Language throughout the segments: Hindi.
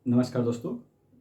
नमस्कार दोस्तों,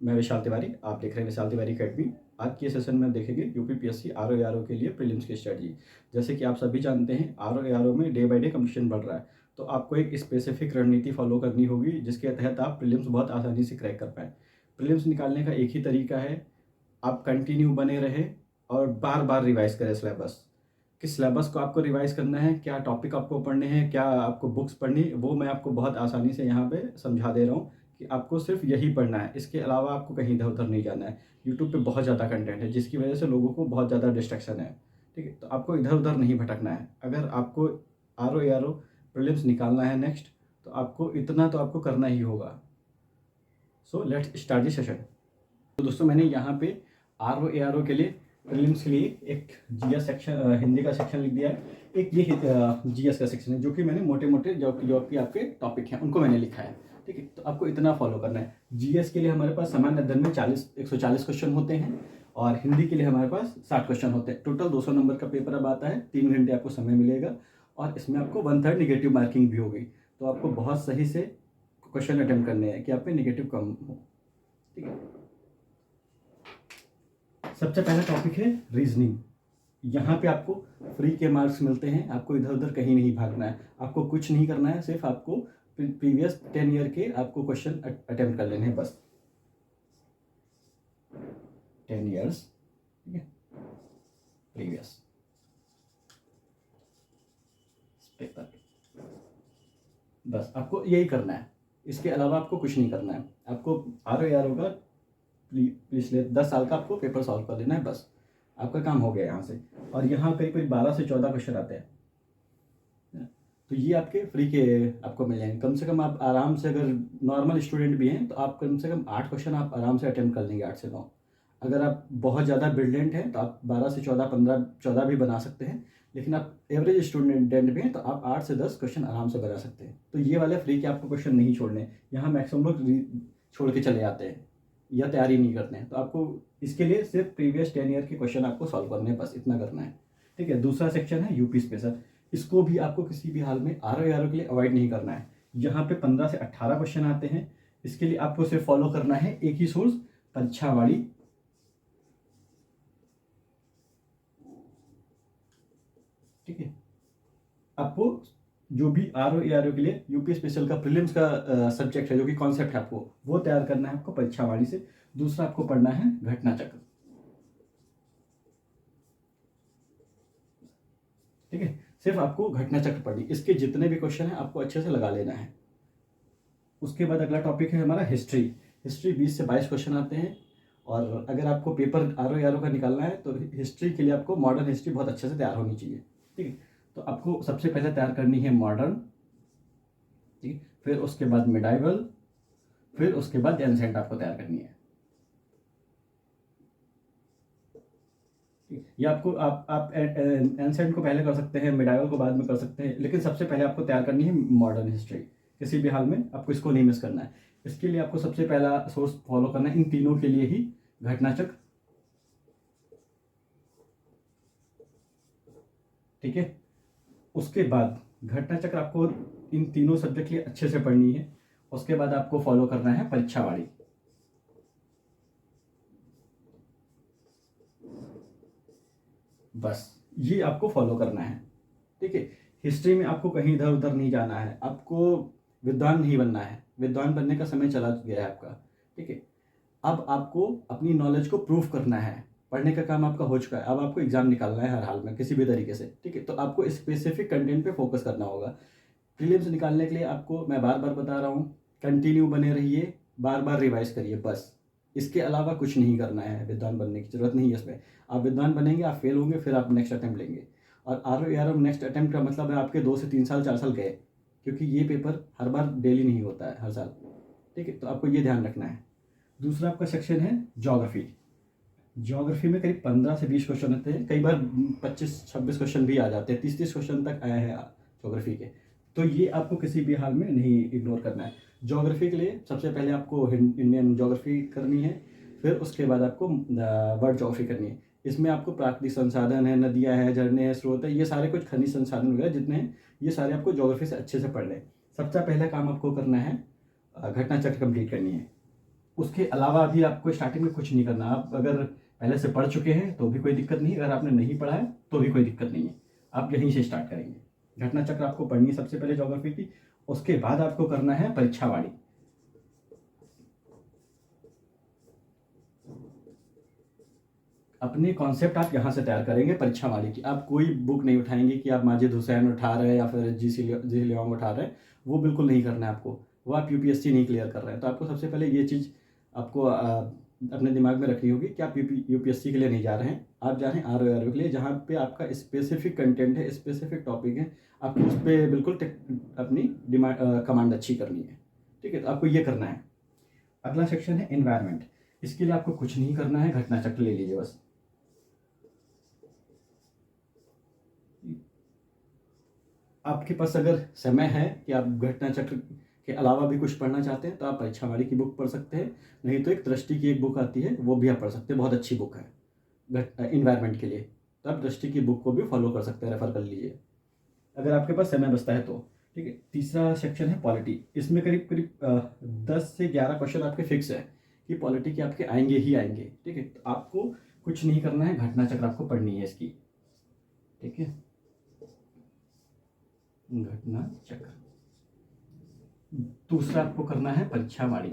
मैं विशाल तिवारी। आप देख रहे हैं विशाल तिवारी अकेडमी। आज के सेशन में देखेंगे यूपीपीएससी आरओ एआरओ के लिए प्रीलिम्स की स्ट्रेटजी। जैसे कि आप सभी जानते हैं, आरओ एआरओ में डे बाय डे कंपटीशन बढ़ रहा है, तो आपको एक स्पेसिफिक रणनीति फॉलो करनी होगी जिसके तहत आप प्रीलिम्स बहुत आसानी से क्रैक कर पाएँ। प्रीलिम्स निकालने का एक ही तरीका है, आप कंटिन्यू बने रहें और बार बार रिवाइज करें सिलेबस। किस सिलेबस को आपको रिवाइज करना है, क्या टॉपिक आपको पढ़ने हैं, क्या आपको बुक्स पढ़नी है, वो मैं आपको बहुत आसानी से यहाँ पे समझा दे रहा हूँ कि आपको सिर्फ यही पढ़ना है। इसके अलावा आपको कहीं इधर उधर नहीं जाना है। यूट्यूब पे बहुत ज़्यादा कंटेंट है जिसकी वजह से लोगों को बहुत ज़्यादा डिस्ट्रैक्शन है। ठीक है, तो आपको इधर उधर नहीं भटकना है। अगर आपको R O A R O prelims निकालना है नेक्स्ट, तो आपको इतना तो आपको करना ही होगा। So let's start the session. तो दोस्तों, मैंने यहाँ पे आर ओ ए आर ओ के लिए प्रीलिम्स के लिए एक जीएस सेक्शन, हिंदी का सेक्शन लिख दिया है। एक ये जीएस का सेक्शन है जो कि मैंने मोटे मोटे जो कि आपके टॉपिक हैं उनको मैंने लिखा है। ठीक है, तो आपको इतना फॉलो करना है। जीएस के लिए हमारे पास सामान्य अध्ययन में 140 क्वेश्चन होते हैं और हिंदी के लिए हमारे पास 60 क्वेश्चन होते हैं। टोटल 200 नंबर का पेपर अब आता है। 3 घंटे आपको समय मिलेगा और इसमें आपको 1/3 निगेटिव मार्किंग भी होगी। तो आपको बहुत सही से क्वेश्चन अटेम्प्ट करने हैं कि आप पे निगेटिव कम हो। ठीक है, सबसे पहला टॉपिक है रीजनिंग। यहाँ पे आपको फ्री के मार्क्स मिलते हैं। आपको इधर उधर कहीं नहीं भागना है, आपको कुछ नहीं करना है, सिर्फ आपको प्रीवियस 10 ईयर के आपको क्वेश्चन अटेम्प्ट कर लेने हैं बस। 10 ईयर्स, ठीक है, प्रीवियस पेपर, बस आपको यही करना है। इसके अलावा आपको कुछ नहीं करना है। आपको आर ओ आर होगा पिछले 10 साल का आपको पेपर सॉल्व कर लेना है, बस आपका काम हो गया यहाँ से। और यहाँ करीब करीब 12 से 14 क्वेश्चन आते हैं, तो ये आपके फ्री के आपको मिल जाएंगे। कम से कम आप आराम से, अगर नॉर्मल स्टूडेंट भी हैं तो आप कम से कम 8 क्वेश्चन आप आराम से अटेम्प्ट कर लेंगे, 8 से 9। अगर आप बहुत ज़्यादा ब्रिलियंट हैं तो आप 12 से 14, 15, 14 भी बना सकते हैं। लेकिन आप एवरेज स्टूडेंट भी हैं तो आप 8 से 10 क्वेश्चन आराम से बना सकते हैं। तो ये वाले फ्री के आपको क्वेश्चन नहीं छोड़ने। यहाँ मैक्सिमम लोग छोड़ के चले जाते हैं या तैयारी नहीं करते हैं। तो आपको इसके लिए सिर्फ प्रीवियस 10 ईयर के क्वेश्चन आपको सॉल्व करने हैं, बस इतना करना है। ठीक है, दूसरा सेक्शन है यूपी स्पेशल। इसको भी आपको किसी भी हाल में आर ओ के लिए अवॉइड नहीं करना है। यहाँ पे 15 से 18 क्वेश्चन आते हैं। इसके लिए आपको सिर्फ फॉलो करना है एक ही सोर्स, परीक्षावाड़ी। ठीक है, आपको जो भी आर ओ के लिए यूपी स्पेशल का प्रीलिम्स का सब्जेक्ट है, जो कि कॉन्सेप्ट है, आपको वो तैयार करना है आपको परीक्षावाड़ी से। दूसरा आपको पढ़ना है घटना चक्र। ठीक है, सिर्फ आपको घटना चक्र पढ़नी। इसके जितने भी क्वेश्चन हैं आपको अच्छे से लगा लेना है। उसके बाद अगला टॉपिक है हमारा हिस्ट्री। हिस्ट्री 20 से 22 क्वेश्चन आते हैं। और अगर आपको पेपर आर ओ का निकालना है तो हिस्ट्री के लिए आपको मॉडर्न हिस्ट्री बहुत अच्छे से तैयार होनी चाहिए। ठीक है, तो आपको सबसे पहले तैयार करनी है मॉडर्न, ठीक है, फिर उसके बाद मिडाइवल, फिर उसके बाद एंसेंट आपको तैयार करनी है। या आपको आप एंसेंट को पहले कर सकते हैं, मिडाइवल को बाद में कर सकते हैं, लेकिन सबसे पहले आपको तैयार करनी है मॉडर्न हिस्ट्री। किसी भी हाल में आपको इसको नहीं मिस करना है। इसके लिए आपको सबसे पहला सोर्स फॉलो करना है इन तीनों के लिए ही, घटना चक्र। ठीक है, उसके बाद घटना चक्र आपको इन तीनों सब्जेक्ट के लिए अच्छे से पढ़नी है। उसके बाद आपको फॉलो करना है परीक्षावाड़ी। बस ये आपको फॉलो करना है। ठीक है, हिस्ट्री में आपको कहीं इधर उधर नहीं जाना है। आपको विद्वान नहीं बनना है, विद्वान बनने का समय चला गया है आपका। ठीक है, अब आपको अपनी नॉलेज को प्रूव करना है। पढ़ने का काम आपका हो चुका है, अब आपको एग्जाम निकालना है हर हाल में किसी भी तरीके से। ठीक है, तो आपको स्पेसिफिक कंटेंट पे फोकस करना होगा। प्रीलिम्स निकालने के लिए आपको मैं बार बार बता रहा हूँ, कंटिन्यू बने रहिए, बार बार रिवाइज करिए, बस। इसके अलावा कुछ नहीं करना है। विद्वान बनने की जरूरत नहीं है इसमें। आप विद्वान बनेंगे, आप फेल होंगे, फिर आप नेक्स्ट अटैम्प्ट लेंगे। और आर ओ नेक्स्ट अटैम्प्ट का मतलब है आपके 2 से 3 साल, 4 साल गए, क्योंकि ये पेपर हर बार डेली नहीं होता है, हर साल। ठीक है, तो आपको ये ध्यान रखना है। दूसरा आपका सेक्शन है ज्योग्राफी। ज्योग्राफी में करीब 15 से 20 क्वेश्चन आते हैं, कई बार 25-26 क्वेश्चन भी आ जाते हैं, 30-30 क्वेश्चन तक आए हैं ज्योग्राफी के। तो ये आपको किसी भी हाल में नहीं इग्नोर करना है। ज्योग्राफी के लिए सबसे पहले आपको इंडियन ज्योग्राफी करनी है, फिर उसके बाद आपको वर्ल्ड ज्योग्राफी करनी है। इसमें आपको प्राकृतिक संसाधन है, नदियाँ हैं, झरने हैं, स्रोत है, ये सारे कुछ खनिज संसाधन वगैरह जितने हैं, ये सारे आपको ज्योग्राफी से अच्छे से पढ़ लें। सबसे पहला काम आपको करना है घटना चक्र कंप्लीट करनी है। उसके अलावा अभी आपको स्टार्टिंग में कुछ नहीं करना। आप अगर पहले से पढ़ चुके हैं तो भी कोई दिक्कत नहीं, अगर आपने नहीं पढ़ा है तो भी कोई दिक्कत नहीं है, आप यहीं से स्टार्ट करेंगे। घटना चक्र आपको पढ़नी है सबसे पहले ज्योग्राफी की, उसके बाद आपको करना है परीक्षावाणी। अपने कॉन्सेप्ट आप यहाँ से तैयार करेंगे परीक्षावाणी की। आप कोई बुक नहीं उठाएंगे कि आप माजिद हुसैन उठा रहे हैं या फिर जी लियोंग उठा रहे हैं, वो बिल्कुल नहीं करना है आपको। वो आप यूपीएससी नहीं क्लियर कर रहे हैं, तो आपको सबसे पहले ये चीज़ आपको अपने दिमाग में रखनी होगी कि आप यूपीएससी के लिए नहीं जा रहे हैं, आप जा रहे हैं आर के लिए, जहाँ पे आपका स्पेसिफिक कंटेंट है, स्पेसिफिक टॉपिक है, आपको उस पर बिल्कुल अपनी डिमांड कमांड अच्छी करनी है। ठीक है, तो आपको ये करना है। अगला सेक्शन है एनवायरनमेंट। इसके लिए आपको कुछ नहीं करना है, घटना चक्र ले लीजिए बस। आपके पास अगर समय है कि आप घटना चक्र के अलावा भी कुछ पढ़ना चाहते हैं तो आप परीक्षावाणी की बुक पढ़ सकते हैं, नहीं तो एक दृष्टि की एक बुक आती है वो भी आप पढ़ सकते हैं, बहुत अच्छी बुक है इन्वायरमेंट के लिए। तो आप दृष्टि की बुक को भी फॉलो कर सकते हैं, रेफर कर लीजिए अगर आपके पास समय बचता है तो। ठीक है, तीसरा सेक्शन है पॉलिटी। इसमें करीब करीब 10 से 11 क्वेश्चन आपके फिक्स है कि पॉलिटी के आपके आएंगे ही आएंगे। ठीक है, तो आपको कुछ नहीं करना है, घटना चक्र आपको पढ़नी है इसकी। ठीक है, घटना चक्र। दूसरा आपको करना है परीक्षावाणी।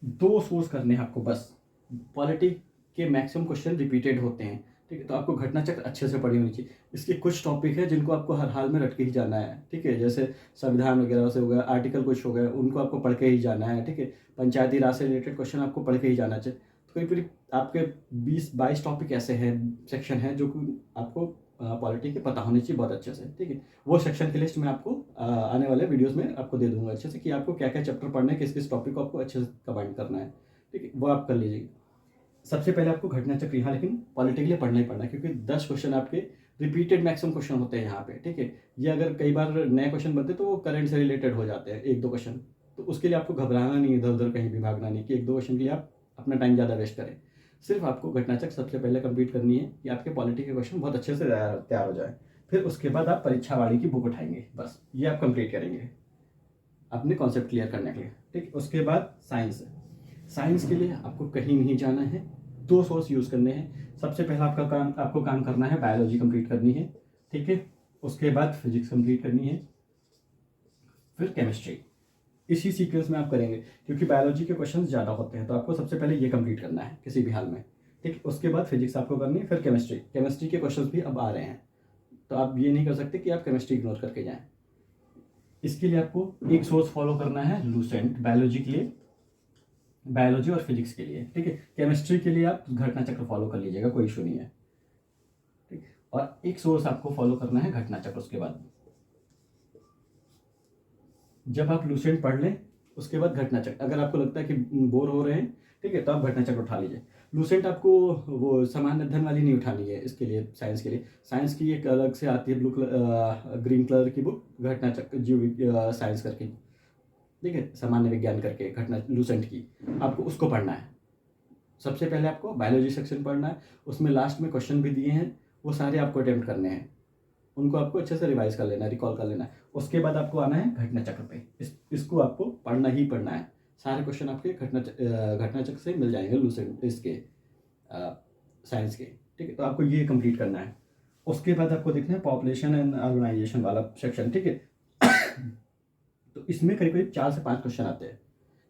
दो सोर्स करने हैं आपको बस। पॉलिटी के मैक्सिमम क्वेश्चन रिपीटेड होते हैं। ठीक है, तो आपको घटना चक्र अच्छे से पढ़ी होनी चाहिए। इसके कुछ टॉपिक है जिनको आपको हर हाल में रट के ही जाना है। ठीक है, जैसे संविधान वगैरह से हो गया, आर्टिकल कुछ हो गए, उनको आपको पढ़ के ही जाना है। ठीक है, पंचायती राज से रिलेटेड क्वेश्चन आपको पढ़ के ही जाना चाहिए। तो करीब करीब आपके 20-22 टॉपिक ऐसे हैं, सेक्शन हैं जो कि आपको पॉलिटी के पता होनी चाहिए बहुत अच्छे से। ठीक है, वो सेक्शन की लिस्ट मैं आपको आने वाले वीडियोस में आपको दे दूंगा अच्छे से कि आपको क्या क्या चैप्टर पढ़ना है, किस किस टॉपिक को आपको अच्छे से कमांड करना है। ठीक है, वो आप कर लीजिए। सबसे पहले आपको घटना चक्र यहाँ लेकिन पॉलिटी के लिए पढ़ना ही पढ़ना है, क्योंकि 10 क्वेश्चन आपके रिपीटेड मैक्सिमम क्वेश्चन होते हैं यहाँ पे। ठीक है, ये अगर कई बार नए क्वेश्चन बनते हैं तो वो करंट से रिलेटेड हो जाते हैं, 1-2 क्वेश्चन। तो उसके लिए आपको घबराना नहीं है, इधर उधर कहीं भी भागना नहीं कि 1-2 क्वेश्चन के लिए आप अपना टाइम ज़्यादा वेस्ट करें। सिर्फ आपको घटना चक्र सबसे पहले कंप्लीट करनी है कि आपके पॉलिटी के क्वेश्चन बहुत अच्छे से तैयार हो जाए। फिर उसके बाद आप परीक्षावाणी की बुक उठाएंगे, बस ये आप कंप्लीट करेंगे अपने कॉन्सेप्ट क्लियर करने के लिए। ठीक, उसके बाद साइंस। साइंस के लिए आपको कहीं नहीं जाना है, 2 सोर्स यूज़ करने हैं। सबसे पहला आपको काम करना है, बायोलॉजी कंप्लीट करनी है। ठीक है, उसके बाद फिजिक्स कंप्लीट करनी है, फिर केमिस्ट्री। इसी सीक्वेंस में आप करेंगे क्योंकि बायोलॉजी के क्वेश्चन ज़्यादा होते हैं, तो आपको सबसे पहले ये कंप्लीट करना है किसी भी हाल में। ठीक, उसके बाद फिजिक्स आपको करनी है, फिर केमिस्ट्री। केमिस्ट्री के क्वेश्चन भी अब आ रहे हैं, तो आप ये नहीं कर सकते कि आप केमिस्ट्री इग्नोर करके जाएं। इसके लिए आपको एक सोर्स फॉलो करना है, लूसेंट, बायोलॉजी के लिए, बायोलॉजी और फिजिक्स के लिए। ठीक है, केमिस्ट्री के लिए आप घटना चक्र फॉलो कर लीजिएगा, कोई इशू नहीं है। ठीक, और एक सोर्स आपको फॉलो करना है घटना चक्र। उसके बाद जब आप लूसेंट पढ़ लें उसके बाद घटना चक्र, अगर आपको लगता है कि बोर हो रहे हैं, ठीक है, तो आप घटना चक्र उठा लीजिए। लूसेंट आपको वो सामान्य अध्ययन वाली नहीं उठानी है, इसके लिए साइंस के लिए। साइंस की एक अलग से आती है ग्रीन कलर की बुक, घटना चक्र जीव साइंस करके। ठीक है, सामान्य विज्ञान करके घटना लूसेंट की, आपको उसको पढ़ना है। सबसे पहले आपको बायोलॉजी सेक्शन पढ़ना है, उसमें लास्ट में क्वेश्चन भी दिए हैं, वो सारे आपको अटेम्प्ट करने हैं, उनको आपको अच्छे से रिवाइज कर लेना है, रिकॉल कर लेना है। उसके बाद आपको आना है घटना चक्र पे। इसको आपको पढ़ना ही पढ़ना है। सारे क्वेश्चन आपके घटना चक्र से मिल जाएंगे, लूसेंट इसके साइंस के। ठीक है, तो आपको ये कंप्लीट करना है। उसके बाद आपको देखना है पॉपुलेशन एंड अर्बनाइजेशन वाला सेक्शन। ठीक है, तो इसमें करीब करीब 4 से 5 क्वेश्चन आते हैं।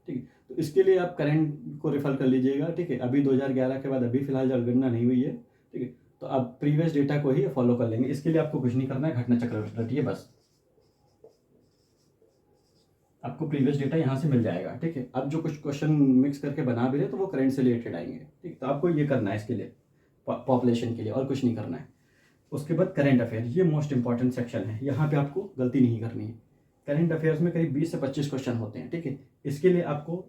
ठीक है, तो इसके लिए आप करंट को रेफर कर लीजिएगा। ठीक है, अभी 2011 के बाद अभी फिलहाल जनगणना नहीं हुई है। ठीक है, तो आप प्रीवियस डेटा को ही फॉलो कर लेंगे। इसके लिए आपको कुछ नहीं करना है, घटना चक्र रटिए बस, आपको प्रीवियस डेटा यहाँ से मिल जाएगा। ठीक है, अब जो कुछ क्वेश्चन मिक्स करके बना भी रहे तो वो करंट से रिलेटेड आएंगे। ठीक, तो आपको ये करना है इसके लिए, पॉपुलेशन के लिए, और कुछ नहीं करना है। उसके बाद करंट अफेयर, ये मोस्ट इंपॉर्टेंट सेक्शन है, यहाँ पे आपको गलती नहीं करनी है। करंट अफेयर्स में करीब 20 से 25 क्वेश्चन होते हैं। ठीक है, इसके लिए आपको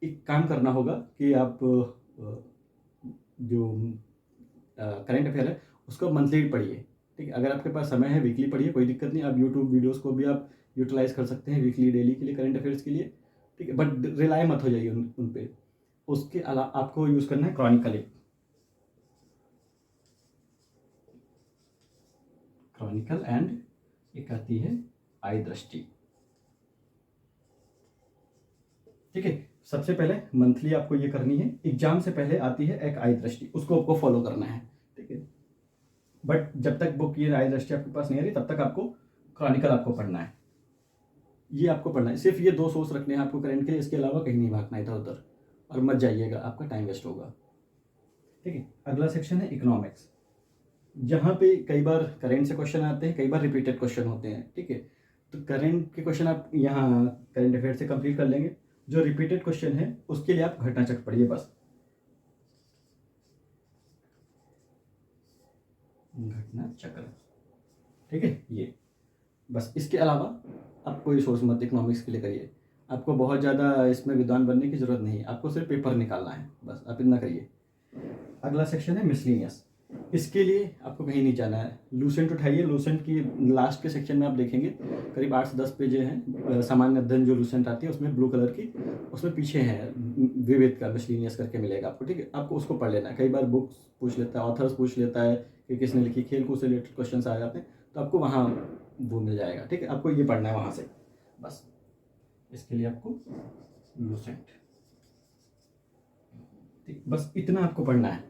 एक काम करना होगा कि आप जो करंट अफेयर है उसको मंथली पढ़िए। ठीक है, अगर आपके पास समय है वीकली पढ़िए, कोई दिक्कत नहीं। आप यूट्यूब वीडियोस को भी आप यूटिलाइज कर सकते हैं वीकली, डेली के लिए, करंट अफेयर्स के लिए। ठीक है, बट रिलाय मत हो जाइए उन पे। उसके अलावा आपको यूज़ करना है क्रॉनिकल एंड एक आती है आई दृष्टि। ठीक है, सबसे पहले मंथली आपको ये करनी है। एग्जाम से पहले आती है एक आई दृष्टि, उसको आपको फॉलो करना है। ठीक है, बट जब तक बुक ये आई दृष्टि आपके पास नहीं आ रही तब तक आपको क्रॉनिकल आपको पढ़ना है। ये आपको पढ़ना है, सिर्फ ये 2 सोर्स रखने हैं आपको करंट के, इसके अलावा कहीं नहीं भागना इधर उधर, और मत जाइएगा, आपका टाइम वेस्ट होगा। ठीक है, अगला सेक्शन है इकोनॉमिक्स, जहाँ पे कई बार करंट से क्वेश्चन आते हैं, कई बार रिपीटेड क्वेश्चन होते हैं। ठीक है, तो करंट के क्वेश्चन आप यहाँ करंट अफेयर से कंप्लीट कर लेंगे। जो रिपीटेड क्वेश्चन है उसके लिए आप घटना चक्र पढ़िए बस। घटना चक्र, ठीक है, ये बस। इसके अलावा आप कोई सोर्स मत इकोनॉमिक्स के लिए करिए। आपको बहुत ज़्यादा इसमें विद्वान बनने की ज़रूरत नहीं है, आपको सिर्फ पेपर निकालना है बस, आप इतना करिए। अगला सेक्शन है मिसलिनियस। इसके लिए आपको कहीं नहीं जाना है, लूसेंट उठाइए। लूसेंट की लास्ट के सेक्शन में आप देखेंगे करीब 8 से 10 पेज हैं, सामान्य अध्ययन जो लूसेंट आती है उसमें ब्लू कलर की, उसमें पीछे है विविध का मिसलिनियस करके मिलेगा आपको। ठीक है, आपको उसको पढ़ लेना है। कई बार बुक्स पूछ लेता है, ऑथर्स पूछ लेता है कि किसने लिखी, खेल कूद से रिलेटेड क्वेश्चन आ जाते हैं, तो आपको वहाँ वो मिल जाएगा। ठीक है, आपको ये पढ़ना है वहाँ से बस। इसके लिए आपको लूसेंट, ठीक, बस इतना आपको पढ़ना है,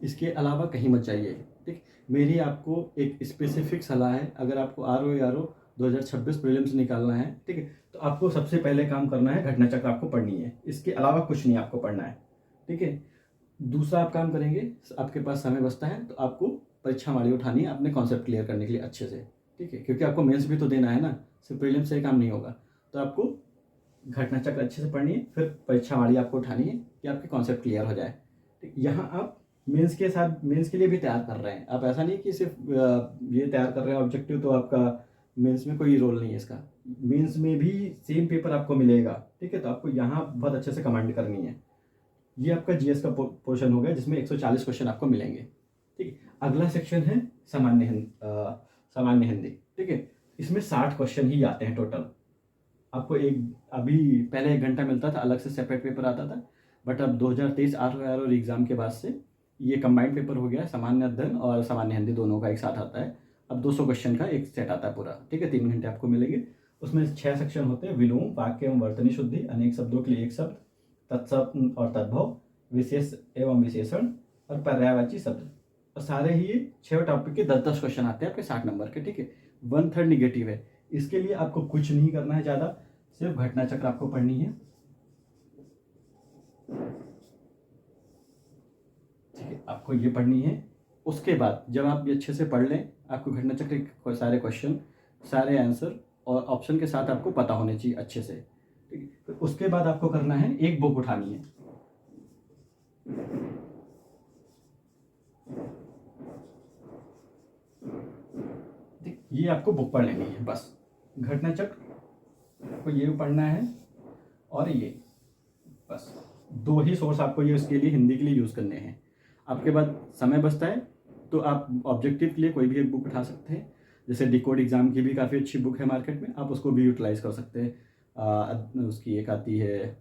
इसके अलावा कहीं मत जाइए। ठीक, मेरी आपको एक स्पेसिफिक सलाह है, अगर आपको RO 2026 प्रीलिम्स निकालना है, ठीक है, तो आपको सबसे पहले काम करना है घटना चक्र आपको पढ़नी है, इसके अलावा कुछ नहीं आपको पढ़ना है। ठीक है, दूसरा आप काम करेंगे, आपके पास समय बचता है तो आपको परीक्षा माड़ी उठानी है अपने कॉन्सेप्ट क्लियर करने के लिए अच्छे से। ठीक है, क्योंकि आपको मेंस भी तो देना है ना, सिर्फ प्रीलिम्स से काम नहीं होगा। तो आपको घटना चक्र अच्छे से पढ़नी है, फिर परीक्षा माड़ी आपको उठानी है कि आपके कॉन्सेप्ट क्लियर हो जाए। ठीक, यहाँ आप मेंस के साथ मेंस के लिए भी तैयार कर रहे हैं आप, ऐसा नहीं कि सिर्फ ये तैयार कर रहे हैं ऑब्जेक्टिव, तो आपका मेंस में कोई रोल नहीं है इसका। मेंस में भी सेम पेपर आपको मिलेगा। ठीक है, तो आपको यहाँ बहुत अच्छे से कमांड करनी है। ये आपका जीएस का पोर्शन हो गया जिसमें 140 क्वेश्चन आपको मिलेंगे। ठीक है, अगला सेक्शन है सामान्य हिंदी। ठीक है, इसमें 60 क्वेश्चन ही आते हैं टोटल। आपको अभी पहले 1 घंटा मिलता था, अलग से सेपरेट पेपर आता था, बट अब 2023 RO एग्जाम के बाद से ये कंबाइंड पेपर हो गया है। सामान्य अध्ययन और सामान्य हिंदी दोनों का एक साथ आता है। अब 200 क्वेश्चन का एक सेट आता है पूरा। ठीक है, 3 घंटे आपको मिलेंगे। उसमें 6 सेक्शन होते हैं, विलोम, वाक्य एवं वर्तनी शुद्धि, अनेक शब्दों के लिए एक शब्द, तत्शब्द और तद्भव, विशेष एवं विशेषण और पर्यायवाची शब्द। और सारे ही ये 6 टॉपिक के 10-10 क्वेश्चन आते हैं आपके 60 नंबर के। ठीक है, 1/3 निगेटिव है। इसके लिए आपको कुछ नहीं करना है ज़्यादा, सिर्फ घटना चक्र आपको पढ़नी है। ठीक है, आपको ये पढ़नी है। उसके बाद जब आप ये अच्छे से पढ़ लें, आपको घटना चक्र के सारे क्वेश्चन, सारे आंसर और ऑप्शन के साथ आपको पता होने चाहिए अच्छे से। ठीक है, तो उसके बाद आपको करना है, एक बुक उठानी है। ये आपको बुक पढ़ लेनी है बस। घटना चक्र आपको ये पढ़ना है और ये बस 2 ही सोर्स आपको ये उसके लिए हिंदी के लिए यूज़ करने हैं। आपके पास समय बचता है तो आप ऑब्जेक्टिव के लिए कोई भी एक बुक उठा सकते हैं, जैसे डिकोड एग्जाम की भी काफ़ी अच्छी बुक है मार्केट में, आप उसको भी यूटिलाइज़ कर सकते हैं। उसकी एक आती है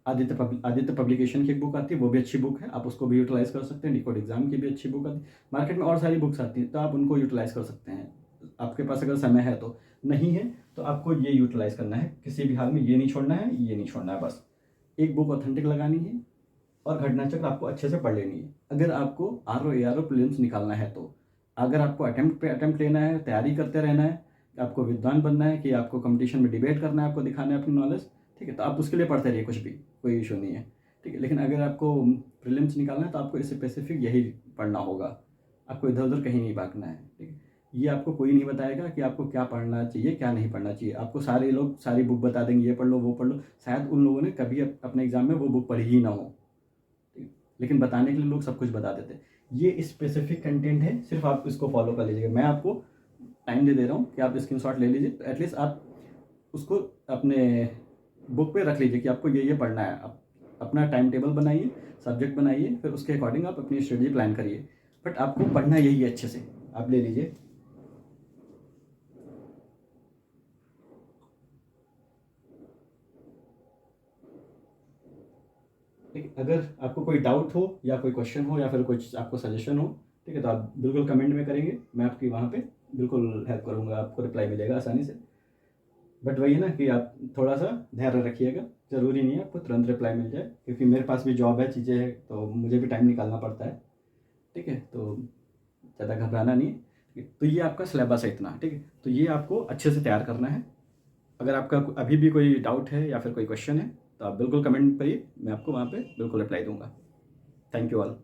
आदित्य पब्लिकेशन की एक बुक आती है, वो भी अच्छी बुक है, आप उसको भी यूटिलाइज़ कर सकते हैं। डिकोड एग्जाम की भी अच्छी बुक आती है मार्केट में, और सारी बुक्स आती हैं तो आप उनको यूटिलाइज़ कर सकते हैं आपके पास अगर समय है तो। नहीं है तो आपको ये यूटिलाइज़ करना है, किसी भी हाल में ये नहीं छोड़ना है, ये नहीं छोड़ना है बस। एक बुक ऑथेंटिक लगानी है और घटना चक्र आपको अच्छे से पढ़ लेनी है। अगर आपको RO प्रीलिम्स निकालना है तो, अगर आपको अटेम्प्ट पे अटेम्प्ट लेना है, तैयारी करते रहना है, आपको विद्वान बनना है, कि आपको कंपटीशन में डिबेट करना है, आपको दिखाना है अपनी नॉलेज, ठीक है, तो आप उसके लिए पढ़ते रहिए कुछ भी, कोई इशू नहीं है। ठीक है, लेकिन अगर आपको प्रीलिम्स निकालना है तो आपको स्पेसिफिक यही पढ़ना होगा, आपको इधर उधर कहीं नहीं भागना है। ठीक है, ये आपको कोई नहीं बताएगा कि आपको क्या पढ़ना चाहिए क्या नहीं पढ़ना चाहिए। आपको सारे लोग सारी बुक बता देंगे, ये पढ़ लो वो पढ़ लो, शायद उन लोगों ने कभी अपने एग्जाम में वो बुक पढ़ी ही ना हो, लेकिन बताने के लिए लोग सब कुछ बता देते हैं। ये स्पेसिफिक कंटेंट है, सिर्फ आप इसको फॉलो कर लीजिएगा। मैं आपको टाइम दे रहा हूँ कि आप स्क्रीनशॉट ले लीजिए, तो एटलीस्ट आप उसको अपने बुक पे रख लीजिए कि आपको ये पढ़ना है। आप अपना टाइम टेबल बनाइए, सब्जेक्ट बनाइए, फिर उसके अकॉर्डिंग आप अपनी स्टडी प्लान करिए, बट आपको पढ़ना यही है अच्छे से। आप ले लीजिए। ठीक है, अगर आपको कोई डाउट हो या कोई क्वेश्चन हो या फिर कुछ आपको सजेशन हो, ठीक है, तो आप बिल्कुल कमेंट में करेंगे, मैं आपकी वहाँ पे बिल्कुल हेल्प करूँगा, आपको रिप्लाई मिलेगा आसानी से। बट वही है ना कि आप थोड़ा सा धैर्य रखिएगा, ज़रूरी नहीं है आपको तुरंत रिप्लाई मिल जाए, क्योंकि मेरे पास भी जॉब है, चीज़ें हैं, तो मुझे भी टाइम निकालना पड़ता है। ठीक है, तो ज़्यादा घबराना नहीं है। ठीक है, तो ये आपका सिलेबस है इतना। ठीक है, तो ये आपको अच्छे से तैयार करना है। अगर आपका अभी भी कोई डाउट है या फिर कोई क्वेश्चन है, तो आप बिल्कुल कमेंट करिए, मैं आपको वहाँ पे बिल्कुल रिप्लाई दूंगा। Thank you all.